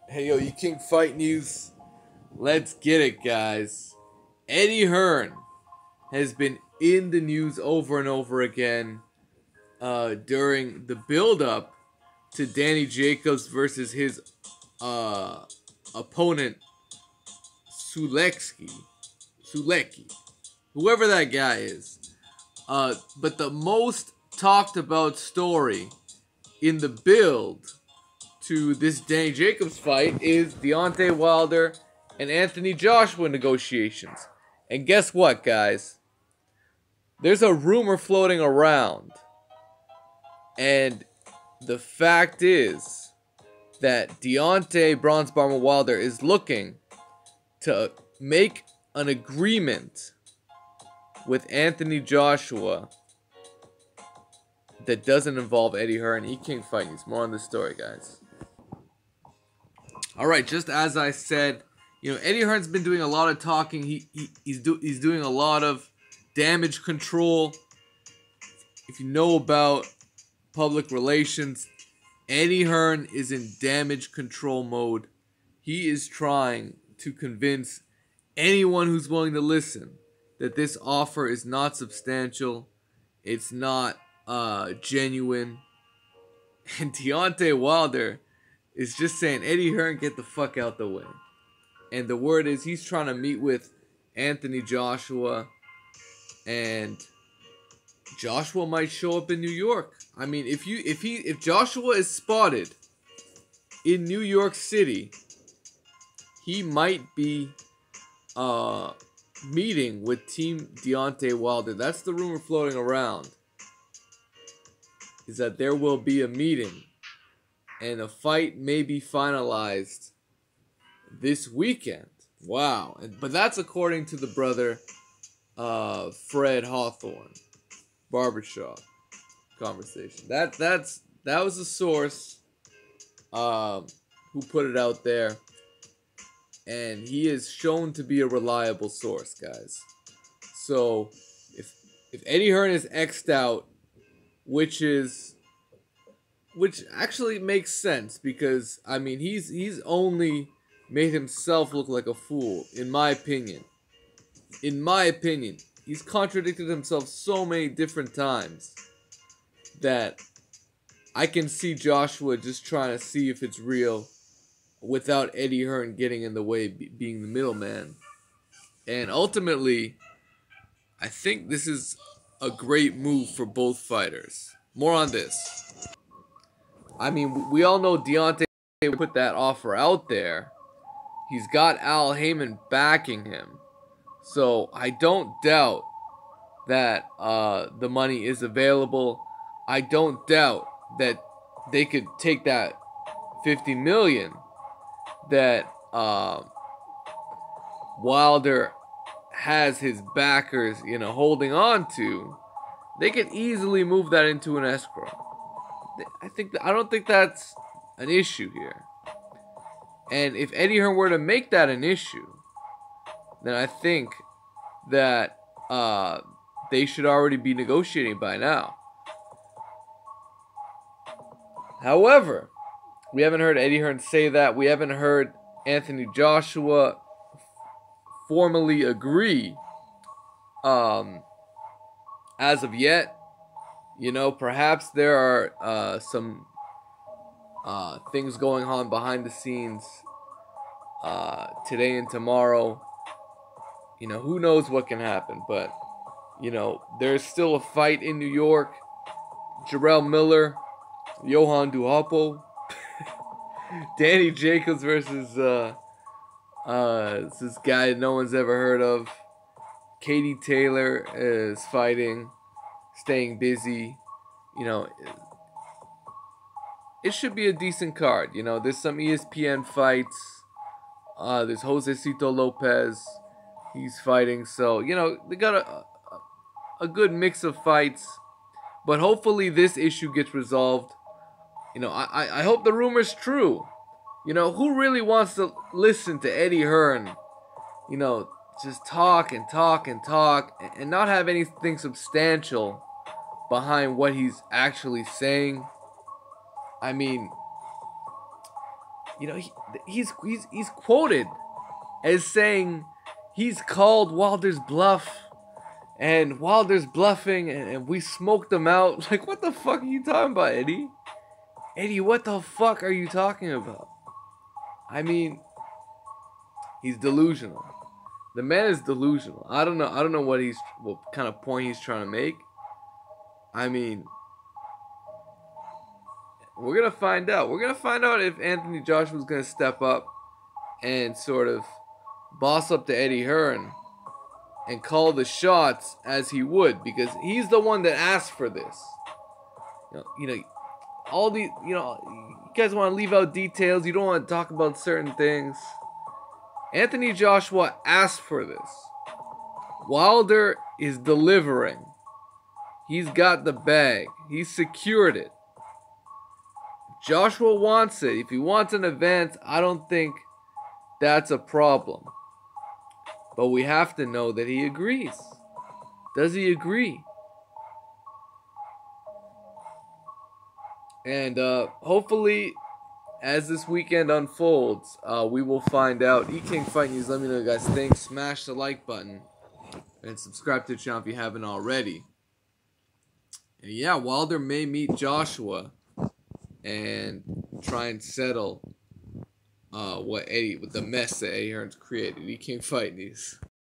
Hey yo, you King Fight News. Let's get it, guys. Eddie Hearn has been in the news over and over again during the build-up to Danny Jacobs versus his opponent Sulecki, whoever that guy is. But the most talked about story in the build to this Danny Jacobs fight is Deontay Wilder and Anthony Joshua negotiations. And guess what, guys? There's a rumor floating around. And the fact is that Deontay Bronze Bomber Wilder is looking to make an agreement with Anthony Joshua that doesn't involve Eddie Hearn. He can't fight. He's more on the story, guys. All right, just as I said, Eddie Hearn's been doing a lot of talking. He's doing a lot of damage control. If you know about public relations, Eddie Hearn is in damage control mode. He is trying to convince anyone who's willing to listen that this offer is not substantial, it's not genuine. And Deontay Wilder is just saying, Eddie Hearn, get the fuck out the way. And the word is he's trying to meet with Anthony Joshua, and Joshua might show up in New York. I mean, if Joshua is spotted in New York City, he might be meeting with Team Deontay Wilder. That's the rumor floating around, is that there will be a meeting and a fight may be finalized this weekend. Wow. But that's according to the brother Fred Hawthorne barbershop conversation. That was a source who put it out there, and he is shown to be a reliable source, guys. So if Eddie Hearn is X'd out, which actually makes sense, because I mean he's only made himself look like a fool, in my opinion. In my opinion, he's contradicted himself so many different times that I can see Joshua just trying to see if it's real without Eddie Hearn getting in the way, being the middleman. And ultimately, I think this is a great move for both fighters. More on this. I mean, we all know Deontay put that offer out there. He's got Al Heyman backing him. So I don't doubt that the money is available. I don't doubt that they could take that $50 million that Wilder has his backers, holding on to. They could easily move that into an escrow. I don't think that's an issue here. And if Eddie Hearn were to make that an issue, then I think that they should already be negotiating by now. However, we haven't heard Eddie Hearn say that. We haven't heard Anthony Joshua formally agree as of yet. Perhaps there are some things going on behind the scenes today and tomorrow. Who knows what can happen. But, there's still a fight in New York. Jarrell Miller, Johan Duhapo, Danny Jacobs versus this guy no one's ever heard of. Katie Taylor is fighting, staying busy. It should be a decent card. There's some ESPN fights. There's Josecito Lopez. He's fighting. So, they got a good mix of fights. But hopefully this issue gets resolved. I hope the rumor's true. Who really wants to listen to Eddie Hearn? Just talk and talk and talk and not have anything substantial behind what he's actually saying. I mean, You know, he's quoted as saying he's called Wilder's bluff, and Wilder's bluffing, and we smoked him out. Like, what the fuck are you talking about, Eddie? Eddie, what the fuck are you talking about? I mean, he's delusional. The man is delusional. I don't know what kind of point he's trying to make. I mean, we're gonna find out. We're gonna find out if Anthony Joshua's gonna step up and sort of boss up to Eddie Hearn and call the shots as he would, because he's the one that asked for this. You know, all these, you guys want to leave out details. You don't want to talk about certain things. Anthony Joshua asked for this. Wilder is delivering. He's got the bag. He's secured it. Joshua wants it. If he wants an advance, I don't think that's a problem. But we have to know that he agrees. Does he agree? And hopefully, as this weekend unfolds, we will find out. E-King Fight News, let me know what you guys think. Smash the like button. And subscribe to the channel if you haven't already. And yeah, Wilder may meet Joshua and try and settle with the mess that Eddie Hearn's created. E-King Fight News.